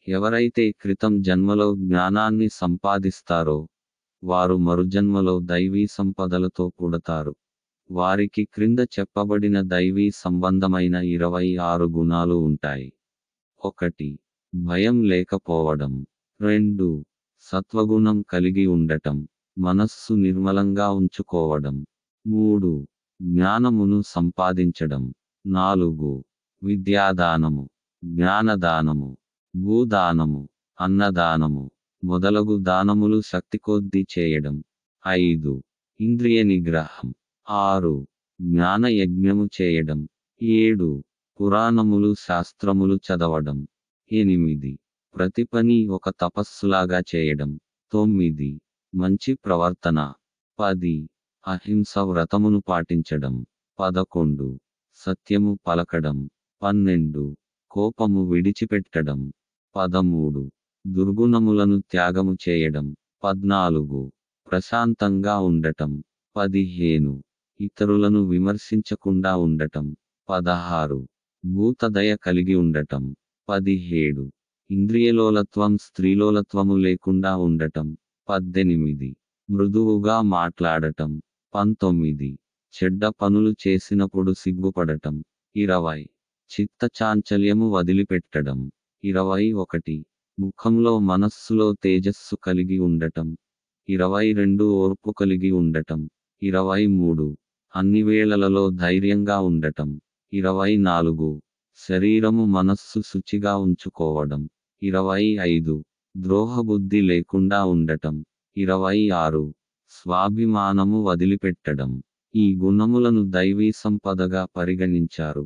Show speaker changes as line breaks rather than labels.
ఎవరైతే క్రితం జన్మలో జ్ఞానాన్ని సంపాదిస్తారో వారు మరుజన్మలో దైవీ సంపదలతో పుడతారు. వారికి క్రింద చెప్పబడిన దైవీ సంబంధమైన 26 గుణాలు ఉంటాయి. 1. భయం లేకపోవడం. 2. సత్వగుణం కలిగి ఉండటం, మనస్సు నిర్మలంగా ఉంచుకోవడం. 3. జ్ఞానమును సంపాదించడం. 4. విద్యాదానము, జ్ఞానదానము, భూదానము, అన్నదానము మొదలగు దానములు శక్తికొద్దీ చేయడం. 5. ఇంద్రియ నిగ్రహం. 6. జ్ఞాన యజ్ఞము చేయడం. 7. పురాణములు శాస్త్రములు చదవడం. 8. ప్రతి పని ఒక తపస్సులాగా చేయడం. 9. మంచి ప్రవర్తన. 10. అహింస వ్రతమును పాటించడం. 11. సత్యము పలకడం. 12. కోపము విడిచిపెట్టడం. 13. దుర్గుణములను త్యాగము చేయడం. 14. ప్రశాంతంగా ఉండటం. 15. ఇతరులను విమర్శించకుండా ఉండటం. 16. భూతదయ కలిగి ఉండటం. 17. ఇంద్రియలోలత్వం స్త్రీలోలత్వము లేకుండా ఉండటం. 18. మృదువుగా మాట్లాడటం. 19. చెడ్డ పనులు చేసినప్పుడు సిగ్గుపడటం. 20. చిత్తచాంచల్యము వదిలిపెట్టడం. 21. ముఖంలో మనస్సులో తేజస్సు కలిగి ఉండటం. 22. ఓర్పు కలిగి ఉండటం. 23. అన్ని వేళలలో ధైర్యంగా ఉండటం. 24. శరీరము మనస్సు శుచిగా ఉంచుకోవడం. 25. ద్రోహబుద్ధి లేకుండా ఉండటం. 26. స్వాభిమానము వదిలిపెట్టడం. ఈ గుణములను దైవీ సంపదగా పరిగణించారు.